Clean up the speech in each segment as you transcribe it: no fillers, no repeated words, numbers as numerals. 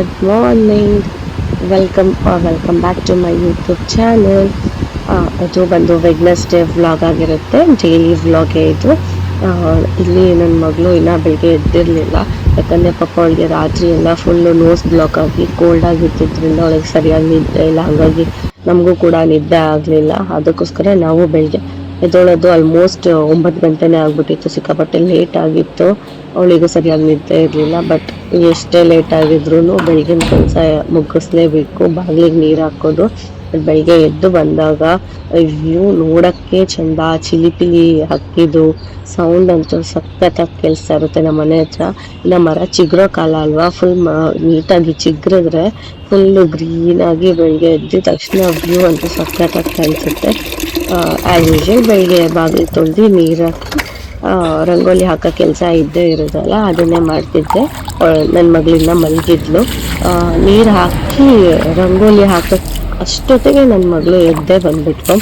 Good morning. Welcome back to my YouTube channel. ಇದು ಬಂದು Wednesday vlog ಆಗಿರುತ್ತೆ, daily ವ್ಲಾಗೇ ಇದು. ಇಲ್ಲಿ ನನ್ನ ಮಗಳು ಇನ್ನೂ ಬೆಳಗ್ಗೆ ಎದ್ದಿರಲಿಲ್ಲ, ಯಾಕಂದರೆ ಪಾಪ ಅವಳಿಗೆ ರಾತ್ರಿ ಎಲ್ಲ ಫುಲ್ಲು ನೋಸ್ ಬ್ಲಾಕ್ ಆಗಿ ಕೋಲ್ಡ್ ಆಗಿದ್ದರಿಂದ ಅವಳಿಗೆ ಸರಿಯಾಗಿ ನಿದ್ದೆ ಇಲ್ಲ. ಹಾಗಾಗಿ ನಮಗೂ ಕೂಡ ನಿದ್ದೆ ಆಗಲಿಲ್ಲ. ಅದಕ್ಕೋಸ್ಕರ ನಾವು ಬೆಳಗ್ಗೆ ಎದ್ದೊಳೋದು ಆಲ್ಮೋಸ್ಟ್ 9 ಗಂಟೆನೇ ಆಗ್ಬಿಟ್ಟಿತ್ತು. ಸಿಕ್ಕಾಪಟ್ಟೆ ಲೇಟ್ ಆಗಿತ್ತು, ಅವಳಿಗೂ ಸರಿಯಾಗಿ ನಿದ್ದೆ ಇರಲಿಲ್ಲ. ಬಟ್ ಎಷ್ಟೇ ಲೇಟ್ ಆಗಿದ್ರು ಬೆಳಗಿನ ಕೆಲಸ ಮುಗಿಸ್ಲೇಬೇಕು. ಬಾಗಿಲಿಗೆ ನೀರು ಹಾಕೋದು. ಬೆಳಿಗ್ಗೆ ಎದ್ದು ಬಂದಾಗ ವ್ಯೂ ನೋಡಕ್ಕೆ ಚಂದ, ಚಿಲಿಪಿಲಿ ಹಕ್ಕಿದು ಸೌಂಡ್ ಅಂತೂ ಸಖತ್ತಾಗಿ ಕೇಳಿಸ್ತಾ ಇರುತ್ತೆ ನಮ್ಮ ಮನೆ ಹತ್ರ. ಇನ್ನು ಮರ ಚಿಗುರೋ ಕಾಲ ಅಲ್ವಾ, ಫುಲ್ ನೀಟಾಗಿ ಚಿಗುರಿದ್ರೆ ಫುಲ್ಲು ಗ್ರೀನಾಗಿ ಬೆಳಿಗ್ಗೆ ಎದ್ದ ತಕ್ಷಣ ವ್ಯೂ ಅಂತೂ ಸಖತ್ತಾಗಿ ಕಾಣಿಸುತ್ತೆ. ಆ್ಯಸ್ ಯೂಶುವಲ್ ಬೆಳಿಗ್ಗೆ ಬಾಗಿಲು ತೊಳೆದು ನೀರು ಹಾಕಿ ರಂಗೋಲಿ ಹಾಕೋ ಕೆಲಸ ಇದ್ದೇ ಇರೋದಲ್ಲ, ಅದನ್ನೇ ಮಾಡ್ತಿದ್ದೆ. ನನ್ನ ಮಗಳಿಂದ ಮಲಗಿದ್ಲು. ನೀರು ಹಾಕಿ ರಂಗೋಲಿ ಹಾಕೋ ಅಷ್ಟೊತ್ತಿಗೆ ನನ್ನ ಮಗಳು ಎದ್ದೇ ಬಂದ್ಬಿಟ್ಲು.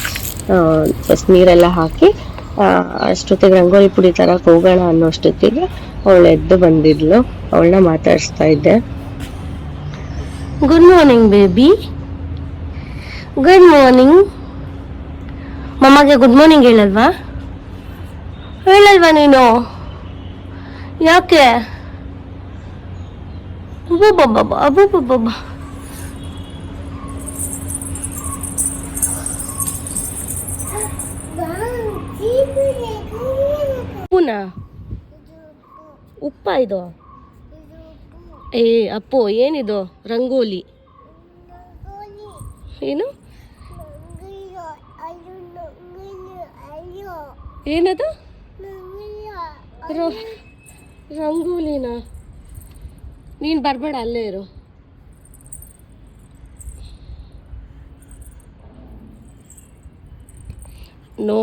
ಫಸ್ಟ್ ನೀರೆಲ್ಲ ಹಾಕಿ ಅಷ್ಟೊತ್ತಿಗೆ ರಂಗೋಲಿ ಪುಡಿ ತರಕ್ಕೆ ಹೋಗೋಣ ಅನ್ನೋಷ್ಟೊತ್ತಿಗೆ ಅವಳು ಎದ್ದು ಬಂದಿದ್ಲು. ಅವಳನ್ನ ಮಾತಾಡಿಸ್ತಾ ಇದ್ದೆ. Good morning baby, good morning. ಮಮ್ಮಗೆ ಗುಡ್ ಮಾರ್ನಿಂಗ್ ಹೇಳಲ್ವಾ ನೀನು? ಯಾಕೆ? ಅಬ್ಬಬ್ಬಬ್ಬ ಉಪ್ಪುನಾ? ಉಪ್ಪ ಇದು? ಅಪ್ಪು ಏನಿದು? ರಂಗೋಲಿ ಏನು? ಏನದು? ರಂಗೋಲಿನ? ನೀನು ಬರಬೇಡ, ಅಲ್ಲೇ ಇರು. ನೋ,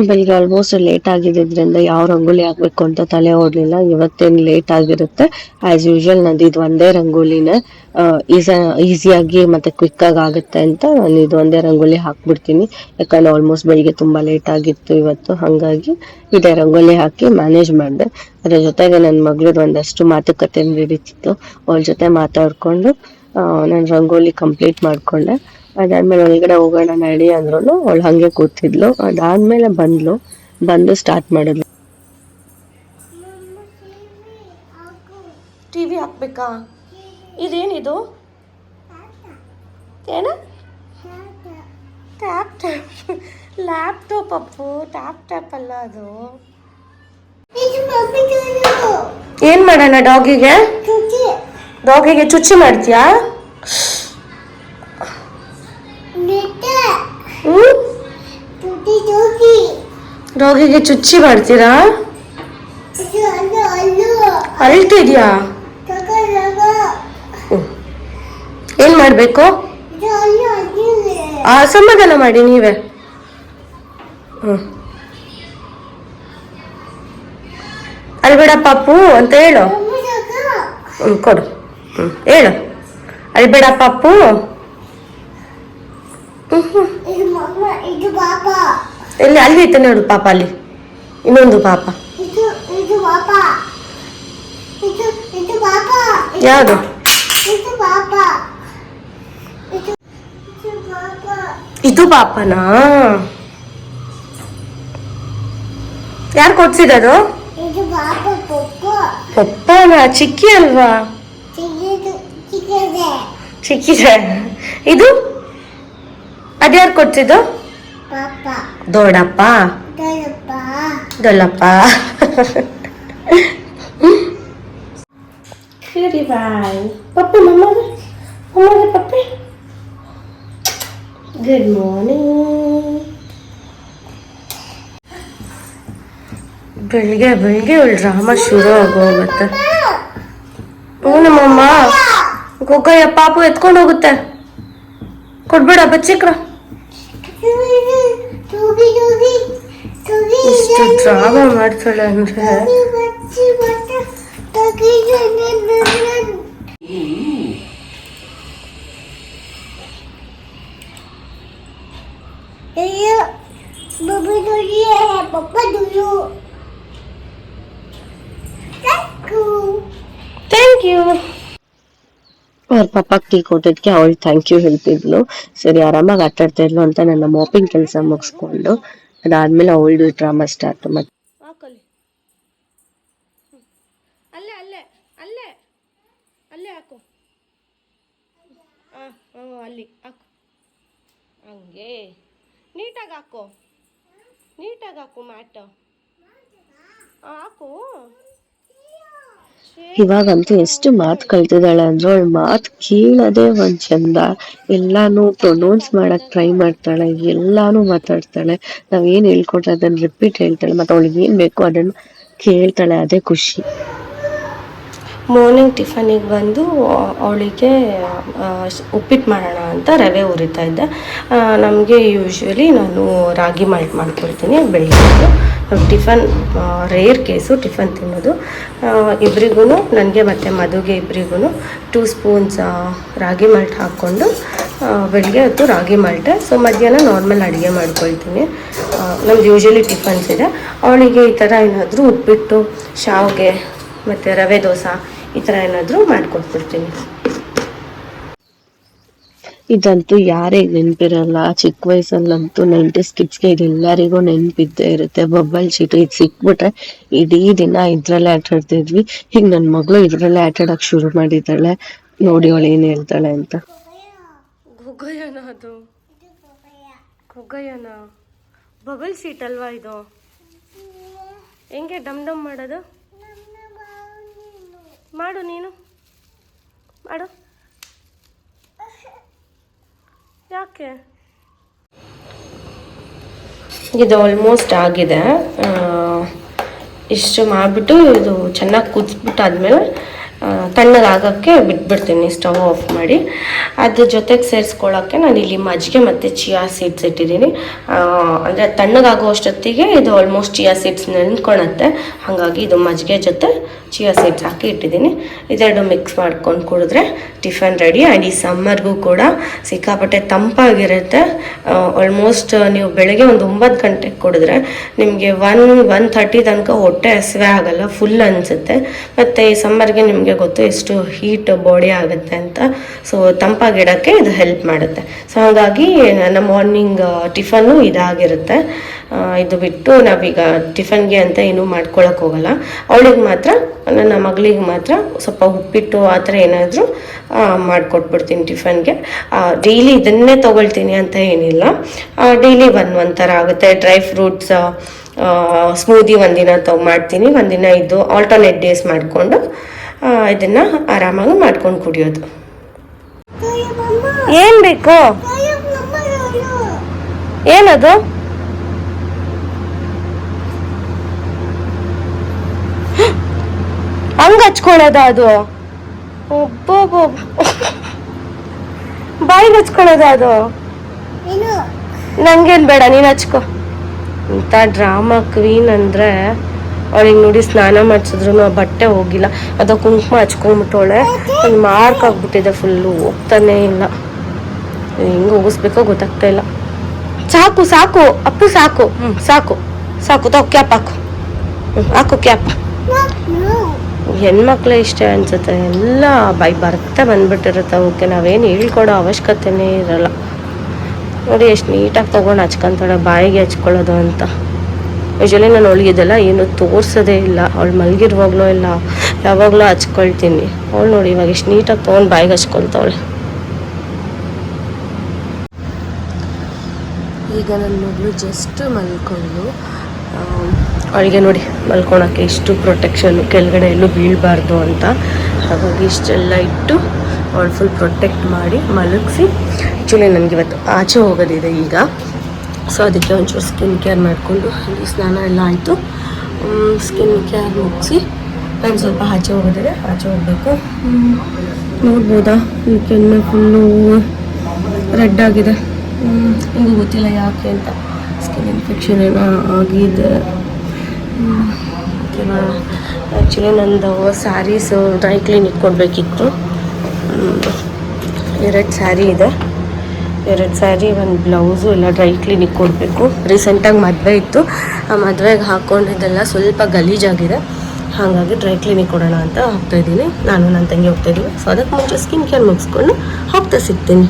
ಬೆಳಿಗ್ಗೆ ಆಲ್ಮೋಸ್ಟ್ ಲೇಟ್ ಆಗಿದ್ದರಿಂದ ಯಾವ ರಂಗೋಲಿ ಹಾಕ್ಬೇಕು ಅಂತ ತಲೆ ಓಡಲಿಲ್ಲ. ಇವತ್ತೇನು ಲೇಟ್ ಆಗಿರುತ್ತೆ. ಆ್ಯಸ್ ಯೂಶುವಲ್ ನಂದು ಇದು ಒಂದೇ ರಂಗೋಲಿನೇ, ಈಸಿಯಾಗಿ ಮತ್ತು ಕ್ವಿಕ್ಕಾಗಿ ಆಗುತ್ತೆ ಅಂತ ನಾನು ಇದು ಒಂದೇ ರಂಗೋಲಿ ಹಾಕ್ಬಿಡ್ತೀನಿ. ಯಾಕಂದರೆ ಆಲ್ಮೋಸ್ಟ್ ಬೆಳಿಗ್ಗೆ ತುಂಬ ಲೇಟ್ ಆಗಿತ್ತು ಇವತ್ತು, ಹಾಗಾಗಿ ಇದೇ ರಂಗೋಲಿ ಹಾಕಿ ಮ್ಯಾನೇಜ್ ಮಾಡಿದೆ. ಅದರ ಜೊತೆಗೆ ನನ್ನ ಮಗಳದ್ದು ಒಂದಷ್ಟು ಮಾತುಕತೆ ನಡೀತಿತ್ತು. ಅವಳ ಜೊತೆ ಮಾತಾಡಿಕೊಂಡು ನಾನು ರಂಗೋಲಿ ಕಂಪ್ಲೀಟ್ ಮಾಡಿಕೊಂಡೆ. ಅದಾದ್ಮೇಲೆ ಒಳಗಡೆ ಹೋಗೋಣ ನಡಿ ಅಂದ್ರೂ ಅವಳು ಹಾಗೆ ಕೂತಿದ್ಲು. ಅದಾದ್ಮೇಲೆ ಬಂದು ಸ್ಟಾರ್ಟ್ ಮಾಡಿದ್ಲು. ಟಿವಿ ಹಾಕ್ಬೇಕಾ? ಇದೇನಿದು? ಏನು? ಲ್ಯಾಪ್ಟಾಪ್ ಅಪ್ಪು, ಟ್ಯಾಪ್ ಅಲ್ಲ ಅದು. ಏನ್ ಮಾಡೋಣ? ಡಾಗಿಗೆ ಚುಚ್ಚಿ ಮಾಡ್ತೀಯಾ? ಡಾಗಿಗೆ ಚುಚ್ಚಿ ಮಾಡ್ತೀರಾ? ಅಳ್ತಿದ್ಯಾ? ಏನ್ ಮಾಡ್ಬೇಕು? ಸಮಾಧಾನ ಮಾಡಿ ನೀವೇ. ಅಲ್ಬೇಡ ಪಾಪು ಅಂತ ಹೇಳು. ಕೊಡು. ಹೇಳು, ಅಲ್ಬೇಡ ಪಾಪು. ಎಲ್ಲಿ? ಅಲ್ಲಿ ಐತೆ ನೋಡು ಪಾಪ, ಅಲ್ಲಿ ಇನ್ನೊಂದು ಪಾಪ. ಯಾವುದು? ಇದು ಪಾಪನಾ? ಯಾರು ಕೊಡ್ಸಿರೋದು? ಪಪ್ಪನ? ಚಿಕ್ಕಿ ಅಲ್ವಾ? ಚಿಕ್ಕಿದೆ ಇದು. ಅದ್ಯಾರು ಕೊಡ್ಸಿದ್ದು? ದೊಡ್ಡಪ್ಪ? ದೊಡ್ಡಪ್ಪ. ಸರಿ ಬಾಯ್ ಪಪ್ಪಿ. ಮಮ್ಮಗೆ ಪಪ್ಪಿ. Good morning. ಬೆಳಿಗ್ಗೆ ಅವಳು ಡ್ರಾಮಾ ಶುರು ಆಗೋಗುತ್ತೆ. ನಮ್ಮಮ್ಮ ಗೊಗ್ಗಯ್ಯ ಪಾಪು ಎತ್ಕೊಂಡು ಹೋಗುತ್ತೆ. ಕೊಡ್ಬೇಡ ಬಚ್ಚಿಕ್ರ. ಇಷ್ಟು ಡ್ರಾಮಾ ಮಾಡ್ತಾಳೆ ಅಂದ್ರೆ. Thank you. ಅವ್ರ ಪಾಪಕ್ಕೆ ಟೀ ಕೊಟ್ಟಿದ್ಕೆ ಅವಳು ಥ್ಯಾಂಕ್ ಯು ಹೇಳ್ತಿದ್ಲು. ಸರಿ ಆರಾಮಾಗಿ ಆಟಾಡ್ತಾ ಇದ್ಲು ಅಂತ ನನ್ನ ಮಾಪಿಂಗ್ ಕೆಲಸ ಮುಗಿಸ್ಕೊಂಡು ಅದಾದ್ಮೇಲೆ ಅವಳು ಡ್ರಾಮಾ ಸ್ಟಾರ್ಟ್. ಮತ್ತೆ ಅಲ್ಲೇ ಅಲ್ಲೇ ಅಲ್ಲೇ ಅಲ್ಲೇ ಹಾಕು. ಅಲ್ಲಿ ಹಾಕು, ಹಂಗೆ ನೀಟಾಗಿ ಹಾಕು, ನೀಟಾಗಿ ಹಾಕು ಮ್ಯಾಟ್ ಹಾಕು. ಇವಾಗಂತೂ ಎಷ್ಟು ಮಾತು ಕಲ್ತಿದ್ದಾಳೆ ಅಂದ್ರೆ ಅವಳು ಮಾತು ಕೇಳೋದೇ ಒಂದ್ ಚಂದ. ಎಲ್ಲಾನು ಪ್ರೊನೌನ್ಸ್ ಮಾಡಕ್ ಟ್ರೈ ಮಾಡ್ತಾಳೆ, ಎಲ್ಲಾನು ಮಾತಾಡ್ತಾಳೆ. ನಾವೇನ್ ಹೇಳ್ಕೊಟ್ರೆ ಅದನ್ನ ರಿಪೀಟ್ ಹೇಳ್ತಾಳೆ, ಮತ್ತೆ ಅವಳಿಗೆ ಏನ್ ಬೇಕು ಅದನ್ನ ಕೇಳ್ತಾಳೆ, ಅದೇ ಖುಷಿ. ಮಾರ್ನಿಂಗ್ ಟಿಫನಿಗೆ ಬಂದು ಅವಳಿಗೆ ಉಪ್ಪಿಟ್ಟು ಮಾಡೋಣ ಅಂತ ರವೆ ಹುರಿತಾ ಇದ್ದೆ. ನಮಗೆ ಯೂಶ್ವಲಿ ನಾನು ರಾಗಿ ಮಾಲ್ಟ್ ಮಾಡ್ಕೊಳ್ತೀನಿ ಬೆಳಿಗ್ಗೆ. ಟಿಫನ್ ರೇರ್ ಕೇಸು ಟಿಫನ್ ತಿನ್ನೋದು. ಇಬ್ಬರಿಗೂ, ನನಗೆ ಮತ್ತು ಮದುಗೆ ಇಬ್ಬರಿಗೂ 2 ಸ್ಪೂನ್ಸ್ ರಾಗಿ ಮಾಲ್ಟ್ ಹಾಕ್ಕೊಂಡು ಬೆಳಿಗ್ಗೆ ಹೊತ್ತು ರಾಗಿ ಮಾಲ್ಟೆ. ಸೊ ಮಧ್ಯಾಹ್ನ ನಾರ್ಮಲ್ ಅಡುಗೆ ಮಾಡ್ಕೊಳ್ತೀನಿ. ನಮ್ದು ಯೂಶ್ವಲಿ ಟಿಫನ್ಸ್ ಇದೆ. ಅವಳಿಗೆ ಈ ಥರ ಏನಾದರೂ ಉಪ್ಪಿಟ್ಟು, ಶಾವಿಗೆ ಮತ್ತು ರವೆ ದೋಸೆ ಈ ಥರ ಏನಾದರೂ ಮಾಡಿಕೊಟ್ಬಿಡ್ತೀನಿ. ಇದಂತೂ ಯಾರಿಗೆ ನೆನಪಿರಲ್ಲ, ಚಿಕ್ಕ ವಯಸ್ಸಲ್ಲಂತೂ 90s ಕಿಡ್ಸ್ಗೆ ಇದೆಲ್ಲರಿಗೂ ನೆನಪಿದ್ದೇ ಇರುತ್ತೆ. ಬಬ್ಬಲ್ ಶೀಟು ಇದು ಸಿಕ್ಬಿಟ್ರೆ ಇಡೀ ದಿನ ಇದ್ರಲ್ಲೇ ಆಟಾಡ್ತಿದ್ವಿ. ಈಗ ನನ್ನ ಮಗಳು ಇದ್ರಲ್ಲೇ ಆಟಾಡೋಕೆ ಶುರು ಮಾಡಿದ್ದಾಳೆ. ನೋಡಿ ಅವಳು ಏನು ಹೇಳ್ತಾಳೆ ಅಂತ. ಗೊಗ್ಗಯ್ಯನ ಅದು, ಗೊಗ್ಗಯ್ಯನ ಬಬಲ್ ಶೀಟ್ ಅಲ್ವಾ ಇದು? ಹೆಂಗೆ ಡಮ್ ಡಮ್ ಮಾಡೋದು? ಮಾಡು, ನೀನು ಮಾಡು. ಯಾಕೆ? ಇದು ಆಲ್ಮೋಸ್ಟ್ ಆಗಿದೆ. ಇಷ್ಟು ಮಾಡಿಬಿಟ್ಟು ಇದು ಚೆನ್ನಾಗಿ ಕುದಿಸ್ಬಿಟ್ಟಾದ್ಮೇಲೆ ತಣ್ಣಗಾಗೋಕ್ಕೆ ಬಿಟ್ಬಿಡ್ತೀನಿ ಸ್ಟವ್ ಆಫ್ ಮಾಡಿ. ಅದ್ರ ಜೊತೆಗೆ ಸೇರಿಸ್ಕೊಳ್ಳೋಕ್ಕೆ ನಾನು ಇಲ್ಲಿ ಮಜ್ಜಿಗೆ ಮತ್ತು ಚಿಯಾ ಸೀಡ್ಸ್ ಇಟ್ಟಿದ್ದೀನಿ. ಅಂದರೆ ತಣ್ಣಗಾಗೋ ಅಷ್ಟೊತ್ತಿಗೆ ಇದು ಆಲ್ಮೋಸ್ಟ್ ಚಿಯಾ ಸೀಡ್ಸ್ ನೆನ್ಕೊಳತ್ತೆ. ಹಾಗಾಗಿ ಇದು ಮಜ್ಜಿಗೆ ಜೊತೆ ಚಿಯಾ ಸೀಡ್ಸ್ ಹಾಕಿ ಇಟ್ಟಿದ್ದೀನಿ. ಇದೆರಡು ಮಿಕ್ಸ್ ಮಾಡ್ಕೊಂಡು ಕುಡಿದ್ರೆ ಟಿಫನ್ ರೆಡಿ. ಆ್ಯಂಡ್ ಈ ಸಮ್ಮರ್ಗೂ ಕೂಡ ಸಿಕ್ಕಾಪಟ್ಟೆ ತಂಪಾಗಿರುತ್ತೆ. ಆಲ್ಮೋಸ್ಟ್ ನೀವು ಬೆಳಗ್ಗೆ ಒಂದು 9 ಗಂಟೆಗೆ ಕುಡಿದ್ರೆ ನಿಮಗೆ 1:30 ತನಕ ಹೊಟ್ಟೆ ಹಸಿವೆ ಆಗಲ್ಲ, ಫುಲ್ ಅನಿಸುತ್ತೆ. ಮತ್ತು ಈ ಸಮ್ಮರ್ಗೆ ನಿಮಗೆ ಗೊತ್ತು ಎಷ್ಟು ಹೀಟ್ ಬಾಡಿ ಆಗುತ್ತೆ ಅಂತ. ಸೊ ತಂಪಾಗಿಡೋಕ್ಕೆ ಇದು ಹೆಲ್ಪ್ ಮಾಡುತ್ತೆ. ಸೊ ಹಾಗಾಗಿ ನನ್ನ ಮಾರ್ನಿಂಗ್ ಟಿಫನ್ನು ಇದಾಗಿರುತ್ತೆ. ಇದು ಬಿಟ್ಟು ನಾವೀಗ ಟಿಫನ್ಗೆ ಅಂತ ಏನೂ ಮಾಡ್ಕೊಳಕ್ಕೆ ಹೋಗಲ್ಲ. ಅವಳಿಗೆ ಮಾತ್ರ, ನನ್ನ ಮಗಳಿಗೆ ಮಾತ್ರ ಸ್ವಲ್ಪ ಉಪ್ಪಿಟ್ಟು ಆ ಥರ ಏನಾದರೂ ಮಾಡಿಕೊಟ್ಬಿಡ್ತೀನಿ ಟಿಫನ್ಗೆ. ಡೈಲಿ ಇದನ್ನೇ ತೊಗೊಳ್ತೀನಿ ಅಂತ ಏನಿಲ್ಲ. ಡೈಲಿ ಒಂಥರ ಆಗುತ್ತೆ. ಡ್ರೈ ಫ್ರೂಟ್ಸ್ ಸ್ಮೂದಿ ಒಂದಿನ ಮಾಡ್ತೀನಿ, ಒಂದಿನ ಇದು ಆಲ್ಟರ್ನೇಟ್ ಡೇಸ್ ಮಾಡಿಕೊಂಡು ಇದನ್ನು ಆರಾಮಾಗಿ ಮಾಡ್ಕೊಂಡು ಕುಡಿಯೋದು. ಏನು ಬೇಕು? ಏನದು? ಹಂಗೆ ಹಚ್ಕೊಳ್ಳೋದ ಅದು? ಒಬ್ಬೊಬ್ಬ ಬಾಯಿಗೆ ಹಚ್ಕೊಳ್ಳೋದ ಅದು? ನಂಗೇನು ಬೇಡ, ನೀನು ಹಚ್ಕೊ. ಇಂಥ ಡ್ರಾಮಾ ಕ್ವೀನ್ ಅಂದರೆ ಅವಳಿಗೆ ನೋಡಿ ಸ್ನಾನ ಮಾಡಿಸಿದ್ರು ಬಟ್ಟೆ ಹೋಗಿಲ್ಲ, ಅದು ಕುಂಕುಮ ಹಚ್ಕೊಂಡ್ಬಿಟ್ಟವಳೆ. ಒಂದು ಮಾರ್ಕ್ ಆಗ್ಬಿಟ್ಟಿದೆ ಫುಲ್ಲು, ಹೋಗ್ತಾನೆ ಇಲ್ಲ. ಹೆಂಗೆ ಹೋಗಿಸ್ಬೇಕೋ ಗೊತ್ತಾಗ್ತಾ ಇಲ್ಲ. ಸಾಕು ಸಾಕು ಅಪ್ಪು, ಸಾಕು. ಸಾಕು ಸಾಕು, ತಗೋ ಕ್ಯಾಪ್ ಹಾಕು. ಹಾಕು ಕ್ಯಾಪ್. ಹೆಣ್ಮಕ್ಳೇ ಇಷ್ಟ ಅನ್ಸುತ್ತೆ, ಎಲ್ಲ ಬರ್ತಾ ಬಂದ್ಬಿಟ್ಟಿರುತ್ತೆ ಅವಕ್ಕೆ. ನಾವೇನು ಹೇಳ್ಕೊಡೋ ಅವಶ್ಯಕತೆನೇ ಇರಲ್ಲ. ನೋಡಿ ಎಷ್ಟು ನೀಟಾಗಿ ತೊಗೊಂಡು ಹಚ್ಕೊಂತಾಳೆ, ಬಾಯಿಗೆ ಹಚ್ಕೊಳ್ಳೋದು ಅಂತ. ಯೂಶ್ವಲಿ ನಾನು ಅವಳಿಗಿದೆಲ್ಲ ಏನು ತೋರಿಸೋದೇ ಇಲ್ಲ. ಅವಳು ಮಲಗಿರುವಾಗಲೂ ಇಲ್ಲ, ಯಾವಾಗಲೂ ಹಚ್ಕೊಳ್ತೀನಿ. ಅವಳು ನೋಡಿ ಇವಾಗ ಎಷ್ಟು ನೀಟಾಗಿ ತೊಗೊಂಡು ಬಾಯಿಗೆ ಹಚ್ಕೊಳ್ತಾವಳೆ. ಈಗ ನನ್ನ ಮಗಳು ಜಸ್ಟ್ ಮಲ್ಕೊಂಡು, ಅವಳಿಗೆ ನೋಡಿ ಮಲ್ಕೊಳಕ್ಕೆ ಇಷ್ಟು ಪ್ರೊಟೆಕ್ಷನ್ನು, ಕೆಳಗಡೆ ಎಲ್ಲೂ ಬೀಳಬಾರ್ದು ಅಂತ. ಹಾಗಾಗಿ ಇಷ್ಟೆಲ್ಲ ಇಟ್ಟು ಅವಳು ಫುಲ್ ಪ್ರೊಟೆಕ್ಟ್ ಮಾಡಿ ಮಲಗಿಸಿ. ಆ್ಯಕ್ಚುಲಿ ನನಗೆ ಇವತ್ತು ಆಚೆ ಹೋಗೋದಿದೆ ಈಗ. ಸೊ ಅದಕ್ಕೆ ಒಂಚೂರು ಸ್ಕಿನ್ ಕೇರ್ ಮಾಡಿಕೊಂಡು, ಅಲ್ಲಿ ಸ್ನಾನ ಎಲ್ಲ ಆಯಿತು. ಸ್ಕಿನ್ ಕೇರ್ ಮುಗಿಸಿ ನಾನು ಸ್ವಲ್ಪ ಆಚೆ ಹೋಗೋದಿದೆ, ಆಚೆ ಹೋಗಬೇಕು. ನೋಡ್ಬೋದಾ ಈ ಕೆನ್ನೆ ಫುಲ್ಲು ರೆಡ್ ಆಗಿದೆ. ನಿಮಗೂ ಗೊತ್ತಿಲ್ಲ ಯಾಕೆ ಅಂತ. ಸ್ಕಿನ್ ಇನ್ಫೆಕ್ಷನ್ ಏನೋ ಆಗಿದೆ. ಆ್ಯಕ್ಚುಲಿ ನಂದು ಸ್ಯಾರೀಸು ಡ್ರೈ ಕ್ಲೀನಿಗೆ ಕೊಡಬೇಕಿತ್ತು. 2 ಸ್ಯಾರಿ ಇದೆ, 2 ಸ್ಯಾರಿ, 1 ಬ್ಲೌಸು ಎಲ್ಲ ಡ್ರೈ ಕ್ಲೀನಿಗೆ ಕೊಡಬೇಕು. ರೀಸೆಂಟಾಗಿ ಮದುವೆ ಇತ್ತು, ಆ ಮದುವೆಗೆ ಹಾಕ್ಕೊಂಡಿದ್ದೆಲ್ಲ ಸ್ವಲ್ಪ ಗಲೀಜಾಗಿದೆ. ಹಾಗಾಗಿ ಡ್ರೈ ಕ್ಲೀನಿಗೆ ಕೊಡೋಣ ಅಂತ ಹೋಗ್ತಾಯಿದ್ದೀನಿ. ನಾನು ನನ್ನ ತಂಗಿ ಹೋಗ್ತಾಯಿದ್ದೀನಿ. ಸೊ ಅದಕ್ಕೆ ಮುಂಚೆ ಸ್ಕಿನ್ ಕೇರ್ ಮುಗಿಸ್ಕೊಂಡು ಹೋಗ್ತಾ ಸಿಗ್ತೀನಿ.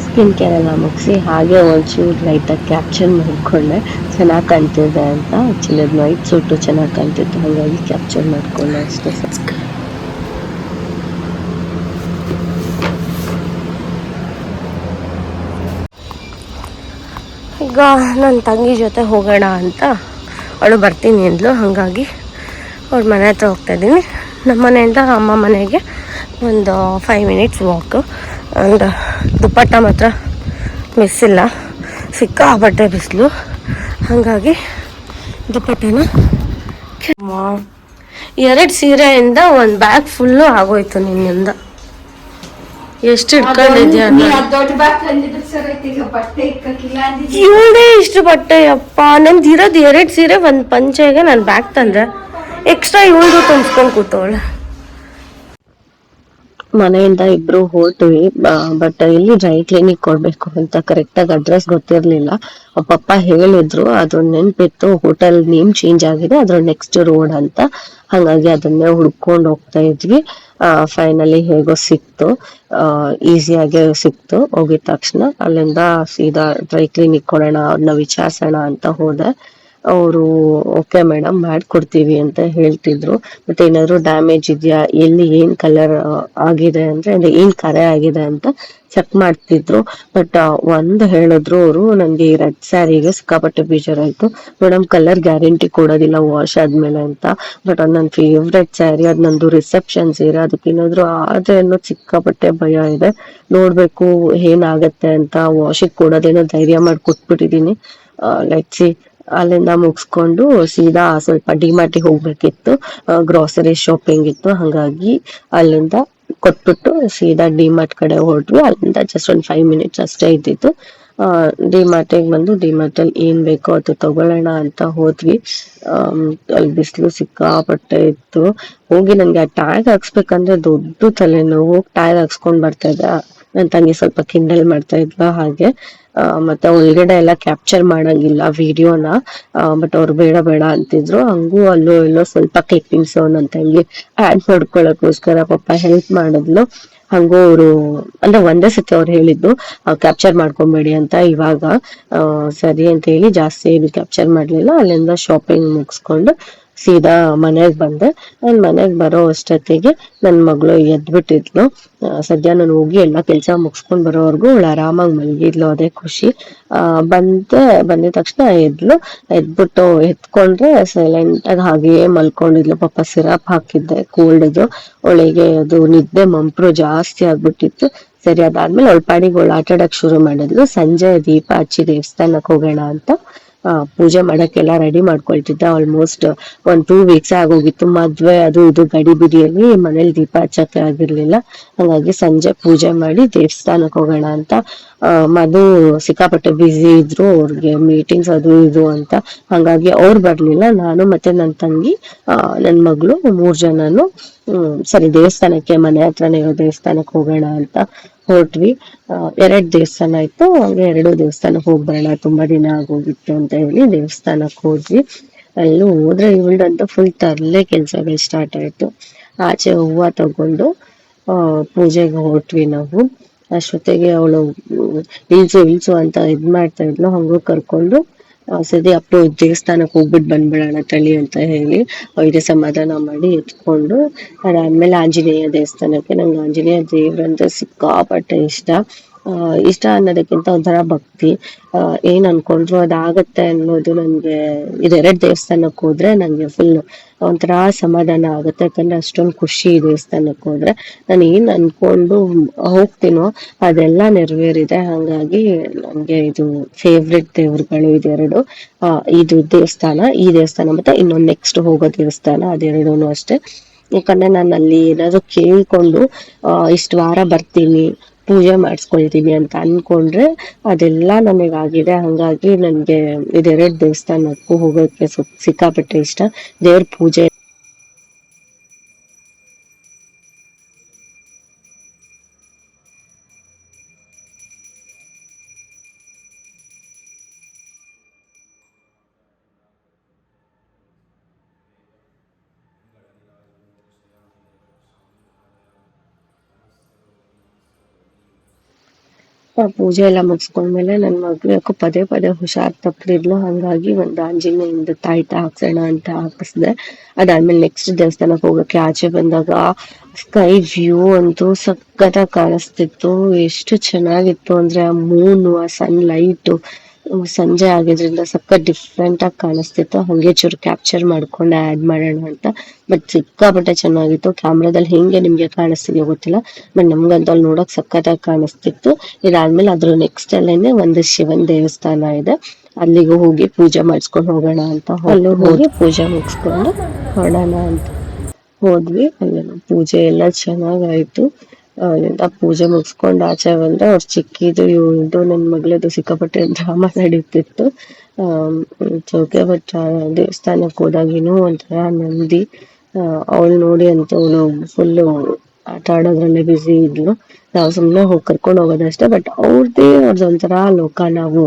ಸ್ಕಿನ್ ಕೇರ್ ಎಲ್ಲ ಮುಗಿಸಿ ಹಾಗೆ ಒಂಚೂರು ಲೈಟಾಗಿ ಕ್ಯಾಪ್ಚರ್ ಮಾಡಿಕೊಂಡೆ, ಚೆನ್ನಾಗಿ ಕಾಣ್ತಿದೆ ಅಂತ. ಆ್ಯಕ್ಚುಲಿ ಅದು ನೈಟ್ ಸೂಟು ಚೆನ್ನಾಗಿ ಕಾಣ್ತಿತ್ತು, ಹಾಗಾಗಿ ಕ್ಯಾಪ್ಚರ್ ಮಾಡಿಕೊಂಡೆ ಅಷ್ಟೇ. ಈಗ ನನ್ನ ತಂಗಿ ಜೊತೆ ಹೋಗೋಣ ಅಂತ ಅವಳು ಬರ್ತೀನಿ ಅಂದ್ಲು, ಹಾಗಾಗಿ ಅವ್ರ ಮನೆ ಹತ್ರ ಹೋಗ್ತಾಯಿದ್ದೀನಿ. ನಮ್ಮ ಮನೆಯಿಂದ ಅಮ್ಮ ಮನೆಗೆ ಒಂದು 5 ಮಿನಿಟ್ಸ್ ವಾಕು. ಆ್ಯಂಡ್ ದುಪ್ಪಟ್ಟ ಮಾತ್ರ ಮಿಸ್ ಇಲ್ಲ, ಸಿಕ್ಕಾಪಟ್ಟೆ ಬಿಸಿಲು, ಹಾಗಾಗಿ ದುಪ್ಪಟ್ಟನ 2 ಸೀರೆಯಿಂದ ಒಂದು ಬ್ಯಾಗ್ ಫುಲ್ಲು ಆಗೋಯ್ತು ನಿನ್ನಿಂದ. ಎಷ್ಟು ಇಟ್ಕೊಂಡಿದ್ಯಾ? ಇವಳೇ ಇಷ್ಟು ಬಟ್ಟೆ ಅಪ್ಪ, ನಂದು ಇರೋದು 2 ಸೀರೆ, ಒಂದು ಪಂಚೆಗೆ ನಾನು ಬ್ಯಾಗ್ ತಂದೆ, ಎಕ್ಸ್ಟ್ರಾ ಇವಳು ತುಂಬಿಸ್ಕೊಂಡು ಕೂತವಳೆ. ಮನೆಯಿಂದ ಇಬ್ರು ಹೊರಟ್ವಿ, ಬಟ್ ಇಲ್ಲಿ ಡ್ರೈ ಕ್ಲೀನಿಕ್ ಕೊಡ್ಬೇಕು ಅಂತ ಕರೆಕ್ಟಾಗಿ ಅಡ್ರೆಸ್ ಗೊತ್ತಿರ್ಲಿಲ್ಲ. ಪಪ್ಪ ಹೇಳಿದ್ರು, ಅದು ನೆನ್ಪಿತ್ತು, ಹೋಟೆಲ್ ನೇಮ್ ಚೇಂಜ್ ಆಗಿದೆ, ಅದ್ರ ನೆಕ್ಸ್ಟ್ ರೋಡ್ ಅಂತ. ಹಾಗಾಗಿ ಅದನ್ನೇ ಹುಡ್ಕೊಂಡು ಹೋಗ್ತಾ ಇದ್ವಿ. ಫೈನಲಿ ಹೇಗೋ ಸಿಕ್ತು, ಈಸಿಯಾಗೆ ಸಿಕ್ತು. ಹೋಗಿದ ತಕ್ಷಣ ಅಲ್ಲಿಂದ ಸೀದಾ ಡ್ರೈ ಕ್ಲೀನಿಕ್ ಕೊಡೋಣ, ಅವ್ರನ್ನ ವಿಚಾರಿಸೋಣ ಅಂತ ಹೋದೆ. ಅವರು ಓಕೆ ಮೇಡಮ್ ಮಾಡ್ಕೊಡ್ತೀವಿ ಅಂತ ಹೇಳ್ತಿದ್ರು. ಮತ್ತೆ ಏನಾದ್ರು ಡ್ಯಾಮೇಜ್ ಇದೆಯಾ, ಎಲ್ಲಿ ಏನ್ ಕಲರ್ ಆಗಿದೆ ಅಂದ್ರೆ ಏನ್ ಕರೆ ಆಗಿದೆ ಅಂತ ಚೆಕ್ ಮಾಡ್ತಿದ್ರು. ಬಟ್ ಒಂದ್ ಹೇಳಿದ್ರು ಅವರು, ನನ್ಗೆ ಈ ರೆಡ್ ಸ್ಯಾರಿಗೆ ಸಿಕ್ಕಾಪಟ್ಟೆ ಬೇಜಾರಾಯ್ತು ಮೇಡಮ್, ಕಲರ್ ಗ್ಯಾರಂಟಿ ಕೊಡೋದಿಲ್ಲ ವಾಶ್ ಆದ್ಮೇಲೆ ಅಂತ. ಬಟ್ ಅದು ನನ್ನ ಫೇವ್ರೆಟ್ ಸ್ಯಾರಿ, ಅದ್ ನಂದು ರಿಸೆಪ್ಷನ್ ಸೀರೆ, ಅದಕ್ಕೇನಾದ್ರು ಆದ್ರೆ ಅನ್ನೋದು ಸಿಕ್ಕಾಪಟ್ಟೆ ಭಯ ಇದೆ. ನೋಡ್ಬೇಕು ಏನಾಗತ್ತೆ ಅಂತ. ವಾಶಿಗೆ ಕೊಡೋದೇನೋ ಧೈರ್ಯ ಮಾಡಿ ಕೊಟ್ಬಿಟ್ಟಿದೀನಿ. ಲೆಟ್ಸಿ. ಅಲ್ಲಿಂದ ಮುಗಿಸ್ಕೊಂಡು ಸೀದಾ ಸ್ವಲ್ಪ ಡಿಮಾರ್ಟಿಗೆ ಹೋಗ್ಬೇಕಿತ್ತು, ಗ್ರಾಸರಿ ಶಾಪಿಂಗ್ ಇತ್ತು, ಹಾಗಾಗಿ ಅಲ್ಲಿಂದ ಕೊಟ್ಬಿಟ್ಟು ಸೀದಾ ಡಿಮಾರ್ಟ್ ಕಡೆ ಹೊರಟ್ವಿ. ಅಲ್ಲಿಂದ ಜಸ್ಟ್ ಒಂದು 5 ಮಿನಿಟ್ಸ್ ಅಷ್ಟೇ ಇದ್ದಿತ್ತು. ಡಿಮಾರ್ಟಿಗೆ ಬಂದು ಡಿಮಾರ್ಟಲ್ಲಿ ಏನ್ ಬೇಕೋ ಅದು ತಗೊಳ್ಳೋಣ ಅಂತ ಹೋದ್ವಿ. ಅಲ್ಲಿ ಬಿಸಿಲು ಸಿಕ್ಕಾಪಟ್ಟೆ ಇತ್ತು. ಹೋಗಿ ನನ್ಗೆ ಆ ಟ್ಯಾಗ್ ಹಾಕ್ಸ್ಬೇಕಂದ್ರೆ ದೊಡ್ಡ ತಲೆನೋವು. ಟ್ಯಾಗ್ ಹಾಕ್ಸ್ಕೊಂಡ್ ಬರ್ತಾ ಇದ್ದ, ನನ್ನ ತಂಗಿ ಸ್ವಲ್ಪ ಕಿಂಡಲ್ ಮಾಡ್ತಾ ಇದ್ಲ ಹಾಗೆ. ಮತ್ತೆ ಒಳಗಡೆ ಎಲ್ಲ ಕ್ಯಾಪ್ಚರ್ ಮಾಡಂಗಿಲ್ಲ ವಿಡಿಯೋನ, ಬಟ್ ಅವ್ರು ಬೇಡ ಬೇಡ ಅಂತಿದ್ರು. ಹಂಗೂ ಅಲ್ಲೋ ಇಲ್ಲೋ ಸ್ವಲ್ಪ ಕ್ಲಿಪ್ಪಿಂಗ್ಸ್ ನನ್ನ ತಂಗಿ ಆಡ್ ಮಾಡ್ಕೊಳಕ್ಕೋಸ್ಕರ ಪಾಪ ಹೆಲ್ಪ್ ಮಾಡಿದ್ಲು. ಹಂಗೂ ಅವರು ಅಂದ್ರೆ ಒಂದೇ ಸತಿ ಅವ್ರು ಹೇಳಿದ್ದು ಕ್ಯಾಪ್ಚರ್ ಮಾಡ್ಕೊಂಬೇಡಿ ಅಂತ. ಇವಾಗ ಸರಿ ಅಂತ ಹೇಳಿ ಜಾಸ್ತಿ ಏನು ಕ್ಯಾಪ್ಚರ್ ಮಾಡ್ಲಿಲ್ಲ. ಅಲ್ಲಿಂದ ಶಾಪಿಂಗ್ ಮುಗಿಸ್ಕೊಂಡು ಸೀದಾ ಮನೆಗ್ ಬಂದೆ. ನಾನ್ ಮನೆಗ್ ಬರೋ ಅಷ್ಟೊತ್ತಿಗೆ ನನ್ ಮಗಳು ಎದ್ಬಿಟ್ಟಿದ್ಲು. ಸದ್ಯ ನಾನು ಹೋಗಿ ಎಲ್ಲಾ ಕೆಲ್ಸ ಮುಗಿಸ್ಕೊಂಡ್ ಬರೋವರ್ಗು ಅವಳು ಆರಾಮಾಗಿ ಮಲಗಿದ್ಲು, ಅದೇ ಖುಷಿ. ಬಂದಿದ ತಕ್ಷಣ ಎದ್ಬಿಟ್ಟು ಎತ್ಕೊಂಡ್ರೆ ಸೈಲೆಂಟ್ ಆಗಿ ಹಾಗೆಯೇ ಮಲ್ಕೊಂಡಿದ್ಲು. ಪಾಪ ಸಿರಪ್ ಹಾಕಿದ್ದೆ ಕೋಲ್ಡ್ದು, ಅವಳಿಗೆ ಅದು ನಿದ್ದೆ ಮಂಪ್ರು ಜಾಸ್ತಿ ಆಗ್ಬಿಟ್ಟಿತ್ತು. ಸರಿ, ಅದಾದ್ಮೇಲೆ ಅವಳ ಪಾಡಿಗೆ ಅವಳು ಆಟ ಆಡಕ್ ಶುರು ಮಾಡಿದ್ಲು. ಸಂಜೆ ದೀಪ ಹಚ್ಚಿ ದೇವಸ್ಥಾನಕ್ ಹೋಗೋಣ ಅಂತ ಪೂಜೆ ಮಾಡಕ್ಕೆಲ್ಲ ರೆಡಿ ಮಾಡ್ಕೊಳ್ತಿದ್ದ. ಆಲ್ಮೋಸ್ಟ್ 1-2 ವೀಕ್ಸ್ ಆಗೋಗಿತ್ತು. ಮದ್ವೆ ಅದು ಇದು ಗಡಿ ಬಿಡಿಯಲ್ಲಿ ಮನೇಲಿ ದೀಪ ಹಚ್ಚಕ್ಕೆ ಆಗಿರ್ಲಿಲ್ಲ. ಹಾಗಾಗಿ ಸಂಜೆ ಪೂಜೆ ಮಾಡಿ ದೇವಸ್ಥಾನಕ್ ಹೋಗೋಣ ಅಂತ. ಮಧು ಸಿಕ್ಕಾಪಟ್ಟೆ ಬ್ಯುಸಿ ಇದ್ರು, ಅವ್ರಿಗೆ ಮೀಟಿಂಗ್ಸ್ ಅದು ಇದು ಅಂತ. ಹಾಗಾಗಿ ಅವ್ರು ಬರ್ಲಿಲ್ಲ. ನಾನು ಮತ್ತೆ ನನ್ನ ತಂಗಿ, ನನ್ ಮಗಳು 3 ಜನನು ಸರಿ ದೇವಸ್ಥಾನಕ್ಕೆ, ಮನೆ ಹತ್ರನೇ ಇರೋ ದೇವಸ್ಥಾನಕ್ಕೆ ಹೋಗೋಣ ಅಂತ ಹೊರಟ್ವಿ. 2 ದೇವಸ್ಥಾನ ಇತ್ತು, ಹಂಗೆ 2 ದೇವಸ್ಥಾನಕ್ಕೆ ಹೋಗಿ ಬರೋಣ, ತುಂಬಾ ದಿನ ಆಗೋಗಿತ್ತು ಅಂತ ಹೇಳಿ ದೇವಸ್ಥಾನಕ್ಕೆ ಹೋದ್ವಿ. ಅಲ್ಲೂ ಹೋದ್ರೆ ಇವಳ್ದಂತ ಫುಲ್ ತರ್ಲೆ ಕೆಲ್ಸಗಳು ಸ್ಟಾರ್ಟ್ ಆಯ್ತು. ಆಚೆ ಹೂವ ತಗೊಂಡು ಪೂಜೆಗೆ ಹೊರಟ್ವಿ ನಾವು. ಅಷ್ಟೊತ್ತಿಗೆ ಅವಳು ಇಳ್ಸು ಅಂತ ಮಾಡ್ತಾ ಇದ್ಲು. ಹಂಗೂ ಕರ್ಕೊಂಡು ಸದಿ ಅಪ್ಪು ದೇವಸ್ಥಾನಕ್ಕೆ ಹೋಗ್ಬಿಟ್ಟು ಬಂದ್ಬಿಡೋಣ ತಳಿ ಅಂತ ಹೇಳಿ ಅವ್ರಿಗೆ ಸಮಾಧಾನ ಮಾಡಿ ಎತ್ಕೊಂಡು, ಅದಾದ್ಮೇಲೆ ಆಂಜನೇಯ ದೇವಸ್ಥಾನಕ್ಕೆ. ನಂಗೆ ಆಂಜನೇಯ ದೇವ್ರಂದ್ರೆ ಸಿಕ್ಕಾಪಟ್ಟೆ ಇಷ್ಟ ಅನ್ನೋದಕ್ಕಿಂತ ಒಂಥರ ಭಕ್ತಿ. ಏನ್ ಅನ್ಕೊಂಡ್ರು ಅದಾಗತ್ತೆ ಅನ್ನೋದು ನನ್ಗೆ. 2 ದೇವಸ್ಥಾನಕ್ಕೆ ಹೋದ್ರೆ ನಂಗೆ ಫುಲ್ ಒಂಥರ ಸಮಾಧಾನ ಆಗುತ್ತೆ, ಯಾಕಂದ್ರೆ ಅಷ್ಟೊಂದು ಖುಷಿ ಈ ದೇವಸ್ಥಾನಕ್ಕೆ ಹೋದ್ರೆ. ನಾನು ಏನ್ ಅನ್ಕೊಂಡು ಹೋಗ್ತೀನೋ ಅದೆಲ್ಲ ನೆರವೇರಿದೆ. ಹಾಗಾಗಿ ನನ್ಗೆ ಇದು ಫೇವ್ರೆಟ್ ದೇವ್ರುಗಳು ಇದೆರಡು. ಇದು ಈ ದೇವಸ್ಥಾನ ಮತ್ತೆ ಇನ್ನೊಂದು ನೆಕ್ಸ್ಟ್ ಹೋಗೋ ದೇವಸ್ಥಾನ, ಅದೆರಡೂನು ಅಷ್ಟೇ. ಯಾಕಂದ್ರೆ ನಾನು ಅಲ್ಲಿ ಏನಾದ್ರು ಕೇಳ್ಕೊಂಡು ಇಷ್ಟು ವಾರ ಬರ್ತೀನಿ, ಪೂಜೆ ಮಾಡಿಸ್ಕೊಳ್ತೀನಿ ಅಂತ ಅನ್ಕೊಂಡ್ರೆ ಅದೆಲ್ಲ ನನಗಾಗಿದೆ. ಹಂಗಾಗಿ ನನ್ಗೆ 2 ದೇವಸ್ಥಾನಕ್ಕೂ ಹೋಗೋಕೆ ಸಿಕ್ಕಾಪಟ್ಟೆ ಇಷ್ಟ. ದೇವ್ರ ಪೂಜೆ ಪೂಜೆ ಎಲ್ಲ ಮುಗಿಸ್ಕೊಂಡ್ಮೇಲೆ ನನ್ನ ಮಗಳು ಯಾಕೋ ಪದೇ ಪದೇ ಹುಷಾರ್ ತಪ್ಪಿದ್ಲು, ಹಂಗಾಗಿ ಒಂದು ಆಂಜನೇಯಂದು ತಾಯ್ತ ಹಾಕ್ಸೋಣ ಅಂತ ಹಾಕಿಸ್ದೆ. ಅದಾದ್ಮೇಲೆ ನೆಕ್ಸ್ಟ್ ದೇವಸ್ಥಾನಕ್ಕೆ ಹೋಗಕ್ಕೆ ಆಚೆ ಬಂದಾಗ ಸ್ಕೈ ವ್ಯೂ ಅಂತೂ ಸಖತ್ತಾಗಿ ಕಾಣಿಸ್ತಿತ್ತು. ಎಷ್ಟು ಚೆನ್ನಾಗಿತ್ತು ಅಂದ್ರೆ ಆ ಮೂನು, ಆ ಸನ್ ಲೈಟು, ಸಂಜೆ ಆಗಿದ್ರಿಂದ ಸಖತ್ ಡಿಫ್ರೆಂಟ್ ಆಗಿ ಕಾಣಿಸ್ತಿತ್ತು. ಹಂಗೆ ಚೂರು ಕ್ಯಾಪ್ಚರ್ ಮಾಡ್ಕೊಂಡೆ ಆ್ಯಡ್ ಮಾಡೋಣ ಅಂತ. ಬಟ್ ಸಿಕ್ಕಾಪಟ್ಟೆ ಚೆನ್ನಾಗಿತ್ತು. ಕ್ಯಾಮ್ರಾದಲ್ಲಿ ಹೆಂಗೆ ನಿಮ್ಗೆ ಕಾಣಿಸ್ತಿದೆಯೋ ಗೊತ್ತಿಲ್ಲ, ಬಟ್ ನಮ್ಗಂತೂ ಅಲ್ಲಿ ನೋಡಕ್ ಸಖತ್ತಾಗಿ ಕಾಣಿಸ್ತಿತ್ತು. ಇದಾದ್ಮೇಲೆ ಅದ್ರ ನೆಕ್ಸ್ಟ್ ಅಲ್ಲೇನೆ ಒಂದು ಶಿವನ್ ದೇವಸ್ಥಾನ ಇದೆ, ಅಲ್ಲಿಗೆ ಹೋಗಿ ಪೂಜೆ ಮಾಡಿಸ್ಕೊಂಡು ಹೋಗೋಣ ಅಂತ ಅಲ್ಲೂ ಹೋಗಿ ಪೂಜೆ ಮುಗಿಸ್ಕೊಂಡು ಹೊರಡೋಣ ಅಂತ ಹೋದ್ವಿ. ಅಲ್ಲೆಲ್ಲ ಪೂಜೆ ಎಲ್ಲ ಚೆನ್ನಾಗಾಯ್ತು. ಅಲ್ಲಿಂದ ಪೂಜೆ ಮುಗಿಸ್ಕೊಂಡು ಆಚೆ ಬಂದ್ರೆ ಅವ್ರು ಚಿಕ್ಕಿದು ಇವಳ್ದು ನನ್ನ ಮಗಳದು ಸಿಕ್ಕಾಪಟ್ಟೆ ಡ್ರಾಮಾ ನಡೀತಿತ್ತು. ಚೌಕೆ ಬಟ್ ದೇವಸ್ಥಾನಕ್ಕೆ ಹೋದಾಗಿನೂ ಒಂಥರ ನಂದಿ, ಅವಳು ನೋಡಿ ಅಂತ ಅವಳು ಫುಲ್ಲು ಆಟ ಆಡೋದ್ರಲ್ಲೇ ಬ್ಯುಸಿ ಇದ್ಲು. ನಾವು ಸುಮ್ಮನೆ ಹೋಗಿ ಕರ್ಕೊಂಡು ಹೋಗೋದಷ್ಟೇ. ಬಟ್ ಅವ್ರದ್ದೊಂಥರ ಲೋಕ, ನಾವು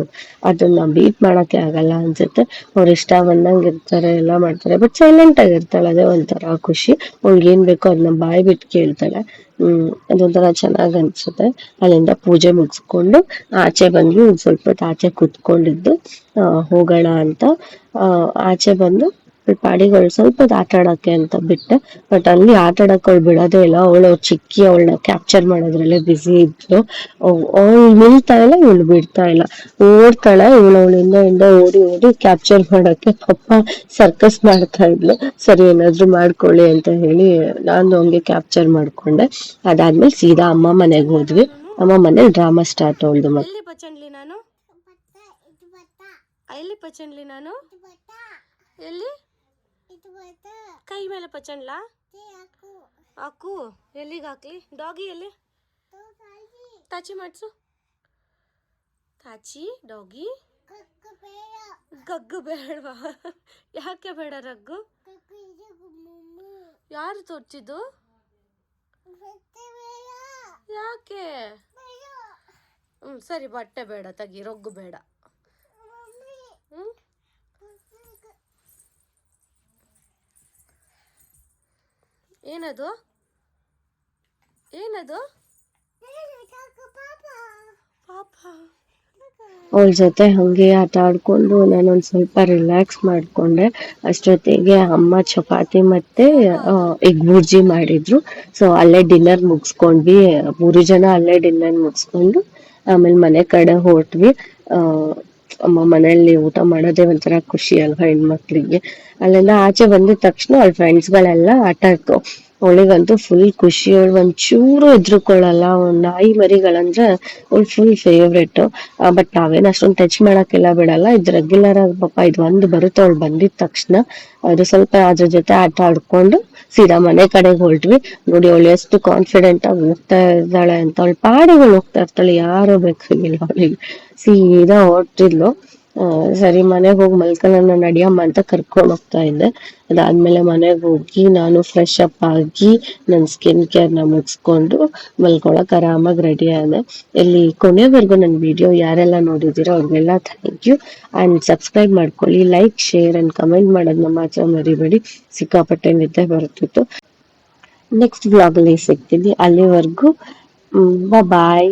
ಅದನ್ನ ಬೀಟ್ ಮಾಡಕ್ಕೆ ಆಗಲ್ಲ ಅನ್ಸುತ್ತೆ. ಅವ್ರು ಇಷ್ಟ ಬಂದಂಗೆ ಇರ್ತಾರೆ, ಎಲ್ಲ ಮಾಡ್ತಾರೆ, ಬಟ್ ಸೈಲೆಂಟ್ ಆಗಿರ್ತಾಳೆ, ಅದೇ ಒಂಥರ ಖುಷಿ. ಅವ್ಳಿಗೆ ಏನ್ ಬೇಕೋ ಅದನ್ನ ಬಾಯಿ ಬಿಟ್ಟು ಕೇಳ್ತಾಳೆ. ಅದೊಂಥರ ಚೆನ್ನಾಗ್ ಅನ್ಸುತ್ತೆ. ಅಲ್ಲಿಂದ ಪೂಜೆ ಮುಗಿಸ್ಕೊಂಡು ಆಚೆ ಬಂದ್ವಿ. ಸ್ವಲ್ಪ ಹೊತ್ತು ಆಚೆ ಕುತ್ಕೊಂಡಿದ್ದು ಹೋಗೋಣ ಅಂತ ಆಚೆ ಬಂದು ಪಾಡಿಗಳು ಸ್ವಲ್ಪ ಹೊತ್ತು ಆಟ ಆಡಕ್ಕೆ ಅಂತ ಬಿಟ್ಟೆ. ಬಟ್ ಅಲ್ಲಿ ಆಟ ಆಡಕ್ ಅವಳು ಬಿಡೋದೇ ಇಲ್ಲ. ಅವಳು ಚಿಕ್ಕಿ ಅವಳನ್ನ ಕ್ಯಾಪ್ಚರ್ ಮಾಡೋದ್ರಲ್ಲೇ ಬ್ಯುಸಿ ಇದ್ಲು. ಅವಳು ನಿಲ್ತಾ ಇಲ್ಲ, ಇವಳು ಬಿಡ್ತಾ ಇಲ್ಲ, ಓಡ್ತಾಳೆ. ಅವಳಿಂದ ಓಡಿ ಓಡಿ ಕ್ಯಾಪ್ಚರ್ ಮಾಡಕ್ಕೆ ಪಪ್ಪ ಸರ್ಕಸ್ ಮಾಡ್ತಾ ಇದ್ಲು. ಸರಿ ಏನಾದ್ರು ಮಾಡ್ಕೊಳ್ಳಿ ಅಂತ ಹೇಳಿ ನಾನು ಹಂಗೆ ಕ್ಯಾಪ್ಚರ್ ಮಾಡ್ಕೊಂಡೆ. ಅದಾದ್ಮೇಲೆ ಸೀದಾ ಅಮ್ಮ ಮನೆಗೆ ಹೋದ್ವಿ. ಅಮ್ಮ ಮನೇಲಿ ಡ್ರಾಮಾ ಸ್ಟಾರ್ಟ್ ಅವಳ್ದು. ಎಲ್ಲಿ ಪಚನ್ಲಿ ನಾನು ಎಲ್ಲಿ ಪಚನ್ಲಿ ನಾನು ಎಲ್ಲಿ ಕೈ ಮೇಲೆ ಪಚನ್ಲಾ ಹಾಕು. ಎಲ್ಲಿಗೆ ಹಾಕ್ಲಿ? ಡಾಗಿ ಎಲ್ಲಿ? ತಾಚಿ ಮಾಡಿಸು. ತಾಚಿ ಡಾಗಿ ಗಗ್ಗು ಬೇಡವಾ? ಯಾಕೆ ಬೇಡ ರಗ್ಗು? ಯಾರು ತೋರ್ಸಿದ್ದು? ಯಾಕೆ? ಸರಿ, ಬಟ್ಟೆ ಬೇಡ ತೆಗಿ, ರೊಗ್ಗು ಬೇಡ. ಏನದು? ಪಾಪ. ಅವಳ ಜೊತೆ ಹಂಗೆ ಆಟ ಆಡ್ಕೊಂಡು ನಾನೊಂದ್ ಸ್ವಲ್ಪ ರಿಲ್ಯಾಕ್ಸ್ ಮಾಡ್ಕೊಂಡೆ. ಅಷ್ಟೊತ್ತಿಗೆ ಅಮ್ಮ ಚಪಾತಿ ಮತ್ತೆ ಎಗ್ ಬುರ್ಜಿ ಮಾಡಿದ್ರು. ಸೊ ಅಲ್ಲೇ ಡಿನ್ನರ್ ಮುಗಿಸ್ಕೊಂಡ್ವಿ. 3 ಜನ ಅಲ್ಲೇ ಡಿನ್ನರ್ ಮುಗಿಸ್ಕೊಂಡು ಆಮೇಲೆ ಮನೆ ಕಡೆ ಹೊರಟ್ವಿ. ಅಮ್ಮ ಮನೆಯಲ್ಲಿ ಊಟ ಮಾಡೋದೇ ಒಂಥರ ಖುಷಿ ಅಲ್ವಾ ಹೆಣ್ಮಕ್ಳಿಗೆ. ಅಲ್ಲೆಲ್ಲ ಆಚೆ ಬಂದಿದ ತಕ್ಷಣ ಅವ್ಳ ಫ್ರೆಂಡ್ಸ್ಗಳೆಲ್ಲ ಆಟ ಆಡ್ತು. ಅವಳಿಗಂತೂ ಫುಲ್ ಖುಷಿ. ಅವಳು ಒಂಚೂರು ಹೆದ್ರುಕೊಳ್ಳಲ್ಲ. ನಾಯಿ ಮರಿಗಳಂದ್ರೆ ಅವಳು ಫುಲ್ ಫೇವ್ರೇಟ್. ಬಟ್ ನಾವೇನು ಅಷ್ಟೊಂದು ಟಚ್ ಮಾಡಕ್ಕೆಲ್ಲ ಬಿಡಲ್ಲ. ಇದು ರೆಗ್ಯುಲರ್ ಆಗಿ ಪಾಪ ಇದು ಒಂದು ಬರುತ್ತೆ. ಅವಳು ಬಂದಿದ ತಕ್ಷಣ ಅದು ಸ್ವಲ್ಪ ಅದ್ರ ಜೊತೆ ಆಟ ಆಡ್ಕೊಂಡು ಸೀದಾ ಮನೆ ಕಡೆಗೆ ಹೊರಟ್ವಿ. ನೋಡಿ ಅವಳು ಎಷ್ಟು ಕಾನ್ಫಿಡೆಂಟ್ ಆಗಿ ಹೋಗ್ತಾ ಇದ್ದಾಳೆ ಅಂತ. ಅವಳು ಪಾಡಿಗಳು ಹೋಗ್ತಾ ಇರ್ತಾಳೆ, ಯಾರು ಬೇಕಾಗಿಲ್ಲ ಅವಳಿಗೆ. ಸೀದಾ ಹೊರಟಿದ್ಲು. ಸರಿ ಮನೆಗೆ ಹೋಗಿ ಮಲ್ಕೊಳ್ಳೋಣ ನಡಿಯಮ್ಮ ಅಂತ ಕರ್ಕೊಂಡು ಹೋಗ್ತಾ ಇದ್ದೆ. ಅದಾದ್ಮೇಲೆ ಮನೆಗೆ ಹೋಗಿ ನಾನು ಫ್ರೆಶ್ ಅಪ್ ಆಗಿ ನನ್ನ ಸ್ಕಿನ್ ಕೇರ್ನ ಮುಗಿಸ್ಕೊಂಡು ಮಲ್ಕೊಳಕ್ ಆರಾಮಾಗಿ ರೆಡಿ ಆದೆ. ಇಲ್ಲಿ ಕೊನೆವರೆಗೂ ನನ್ನ ವಿಡಿಯೋ ಯಾರೆಲ್ಲ ನೋಡಿದ್ದೀರೋ ಅವ್ರಿಗೆಲ್ಲ ಥ್ಯಾಂಕ್ ಯು. ಆ್ಯಂಡ್ ಸಬ್ಸ್ಕ್ರೈಬ್ ಮಾಡ್ಕೊಳ್ಳಿ, ಲೈಕ್, ಶೇರ್ ಆ್ಯಂಡ್ ಕಮೆಂಟ್ ಮಾಡೋದನ್ನ ಮಾತ್ರ ಮರಿಬೇಡಿ. ಸಿಕ್ಕಾಪಟ್ಟೆ ನಿದ್ದೆ ಬರ್ತಿತ್ತು. ನೆಕ್ಸ್ಟ್ ವ್ಲಾಗಲ್ಲಿ ಸಿಗ್ತೀನಿ. ಅಲ್ಲಿವರೆಗೂ ಬಾಯ್.